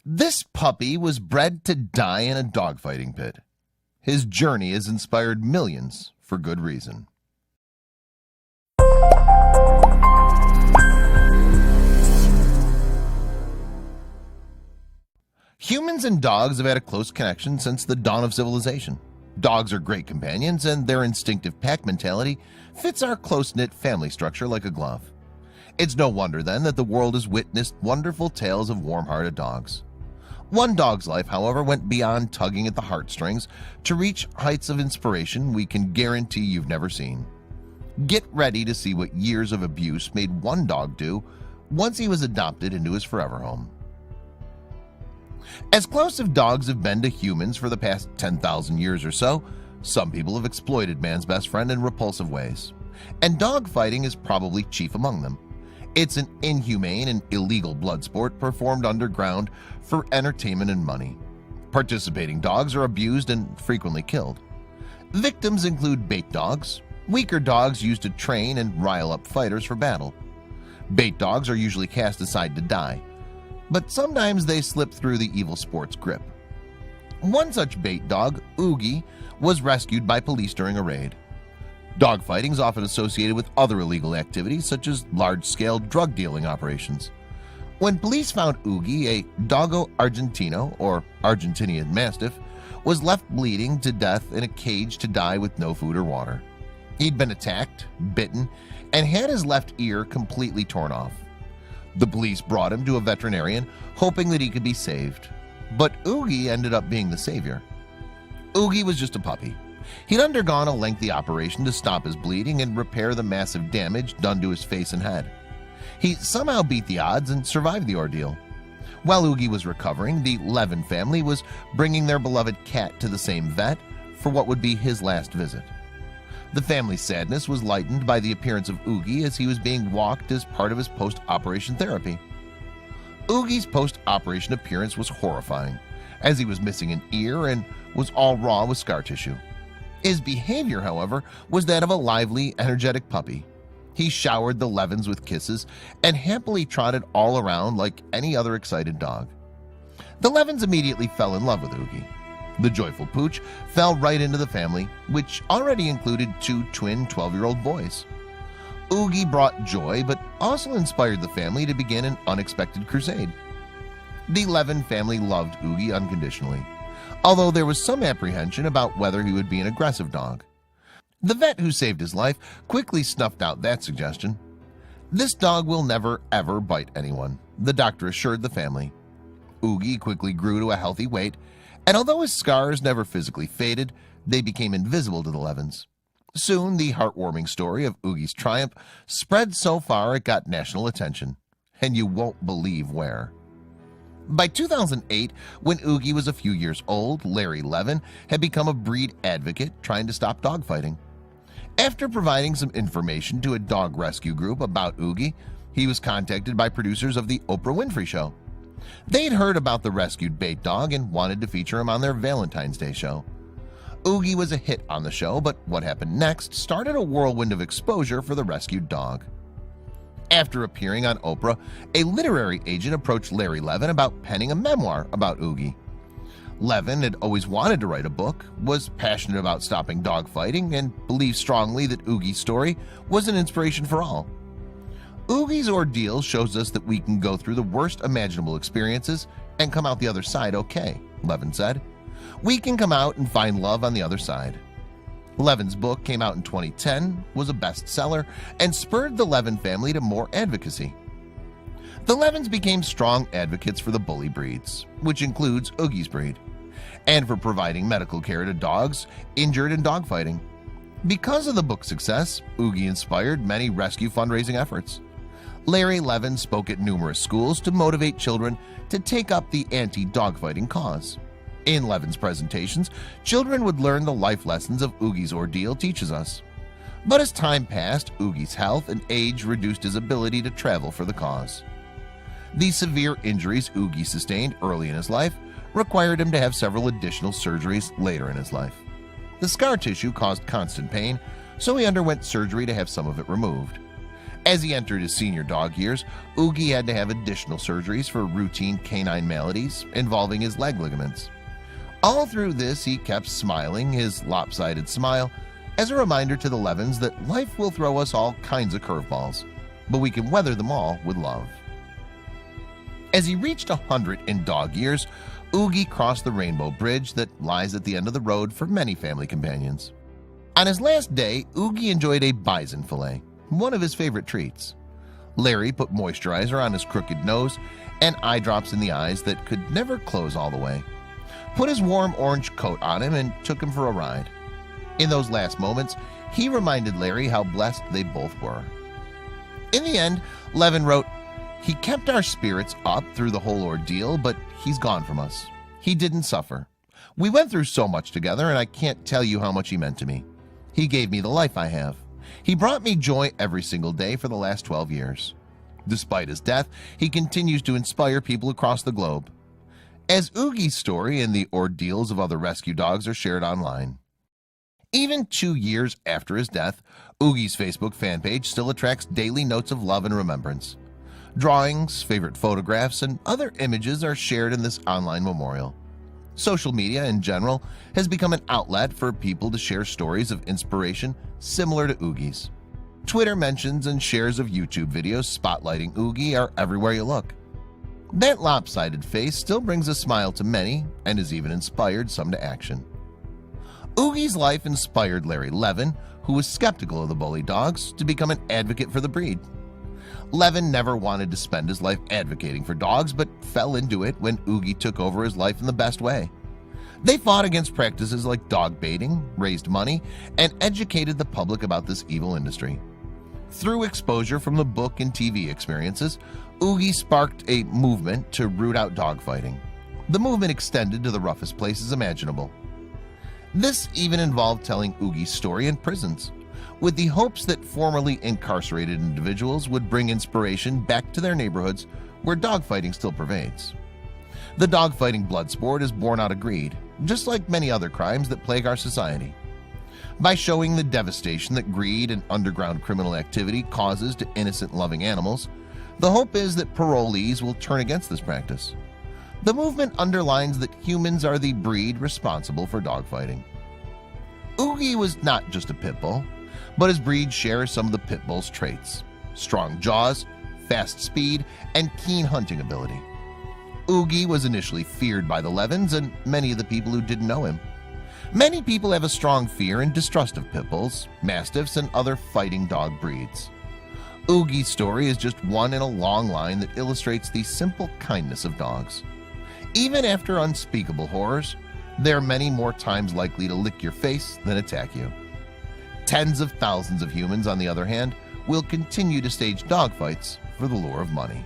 This puppy was bred to die in a dogfighting pit. His journey has inspired millions for good reason. Humans and dogs have had a close connection since the dawn of civilization. Dogs are great companions, and their instinctive pack mentality fits our close-knit family structure like a glove. It's no wonder then that the world has witnessed wonderful tales of warm-hearted dogs. One dog's life, however, went beyond tugging at the heartstrings to reach heights of inspiration we can guarantee you've never seen. Get ready to see what years of abuse made one dog do once he was adopted into his forever home. As close as dogs have been to humans for the past 10,000 years or so, some people have exploited man's best friend in repulsive ways, and dogfighting is probably chief among them. It's an inhumane and illegal blood sport performed underground for entertainment and money. Participating dogs are abused and frequently killed. Victims include bait dogs, weaker dogs used to train and rile up fighters for battle. Bait dogs are usually cast aside to die, but sometimes they slip through the evil sport's grip. One such bait dog, Oogie, was rescued by police during a raid. Dogfighting is often associated with other illegal activities such as large-scale drug dealing operations. When police found Oogie, a Dogo Argentino or Argentinian Mastiff, was left bleeding to death in a cage to die with no food or water. He'd been attacked, bitten, and had his left ear completely torn off. The police brought him to a veterinarian, hoping that he could be saved. But Oogie ended up being the savior. Oogie was just a puppy. He'd undergone a lengthy operation to stop his bleeding and repair the massive damage done to his face and head. He somehow beat the odds and survived the ordeal. While Oogie was recovering, the Levin family was bringing their beloved cat to the same vet for what would be his last visit. The family's sadness was lightened by the appearance of Oogie as he was being walked as part of his post-operation therapy. Oogie's post-operation appearance was horrifying, as he was missing an ear and was all raw with scar tissue. His behavior, however, was that of a lively, energetic puppy. He showered the Levins with kisses and happily trotted all around like any other excited dog. The Levins immediately fell in love with Oogie. The joyful pooch fell right into the family, which already included two twin 12-year-old boys. Oogie brought joy, but also inspired the family to begin an unexpected crusade. The Levin family loved Oogie unconditionally, although there was some apprehension about whether he would be an aggressive dog. The vet who saved his life quickly snuffed out that suggestion. "This dog will never ever bite anyone," the doctor assured the family. Oogie quickly grew to a healthy weight, and although his scars never physically faded, they became invisible to the Levins. Soon the heartwarming story of Oogie's triumph spread so far it got national attention, and you won't believe where. By 2008, when Oogie was a few years old, Larry Levin had become a breed advocate trying to stop dogfighting. After providing some information to a dog rescue group about Oogie, he was contacted by producers of The Oprah Winfrey Show. They'd heard about the rescued bait dog and wanted to feature him on their Valentine's Day show. Oogie was a hit on the show, but what happened next started a whirlwind of exposure for the rescued dog. After appearing on Oprah, a literary agent approached Larry Levin about penning a memoir about Oogie. Levin had always wanted to write a book, was passionate about stopping dogfighting, and believed strongly that Oogie's story was an inspiration for all. Oogie's ordeal shows us that we can go through the worst imaginable experiences and come out the other side okay, Levin said. We can come out and find love on the other side. Levin's book came out in 2010, was a bestseller, and spurred the Levin family to more advocacy. The Levins became strong advocates for the bully breeds, which includes Oogie's breed, and for providing medical care to dogs injured in dogfighting. Because of the book's success, Oogie inspired many rescue fundraising efforts. Larry Levin spoke at numerous schools to motivate children to take up the anti-dogfighting cause. In Levin's presentations, children would learn the life lessons of Oogie's ordeal teaches us. But as time passed, Oogie's health and age reduced his ability to travel for the cause. The severe injuries Oogie sustained early in his life required him to have several additional surgeries later in his life. The scar tissue caused constant pain, so he underwent surgery to have some of it removed. As he entered his senior dog years, Oogie had to have additional surgeries for routine canine maladies involving his leg ligaments. All through this, he kept smiling his lopsided smile as a reminder to the Levins that life will throw us all kinds of curveballs, but we can weather them all with love. As he reached 100 in dog years, Oogie crossed the rainbow bridge that lies at the end of the road for many family companions. On his last day, Oogie enjoyed a bison fillet, one of his favorite treats. Larry put moisturizer on his crooked nose and eye drops in the eyes that could never close all the way, put his warm orange coat on him, and took him for a ride. In those last moments, he reminded Larry how blessed they both were. In the end, Levin wrote, "He kept our spirits up through the whole ordeal, but he's gone from us. He didn't suffer. We went through so much together, and I can't tell you how much he meant to me. He gave me the life I have. He brought me joy every single day for the last 12 years. Despite his death, he continues to inspire people across the globe." As Oogie's story and the ordeals of other rescue dogs are shared online. Even 2 years after his death, Oogie's Facebook fan page still attracts daily notes of love and remembrance. Drawings, favorite photographs, and other images are shared in this online memorial. Social media in general has become an outlet for people to share stories of inspiration similar to Oogie's. Twitter mentions and shares of YouTube videos spotlighting Oogie are everywhere you look. That lopsided face still brings a smile to many and has even inspired some to action. Oogie's life inspired Larry Levin, who was skeptical of the bully dogs, to become an advocate for the breed. Levin never wanted to spend his life advocating for dogs, but fell into it when Oogie took over his life in the best way. They fought against practices like dog baiting, raised money, and educated the public about this evil industry. Through exposure from the book and TV experiences, Oogie sparked a movement to root out dogfighting. The movement extended to the roughest places imaginable. This even involved telling Oogie's story in prisons, with the hopes that formerly incarcerated individuals would bring inspiration back to their neighborhoods where dogfighting still pervades. The dogfighting blood sport is born out of greed, just like many other crimes that plague our society. By showing the devastation that greed and underground criminal activity causes to innocent loving animals, the hope is that parolees will turn against this practice. The movement underlines that humans are the breed responsible for dogfighting. Oogie was not just a pit bull, but his breed shares some of the pit bull's traits: strong jaws, fast speed, and keen hunting ability. Oogie was initially feared by the Levins and many of the people who didn't know him. Many people have a strong fear and distrust of pit bulls, mastiffs, and other fighting dog breeds. Oogie's story is just one in a long line that illustrates the simple kindness of dogs. Even after unspeakable horrors, they are many more times likely to lick your face than attack you. Tens of thousands of humans, on the other hand, will continue to stage dogfights for the lure of money.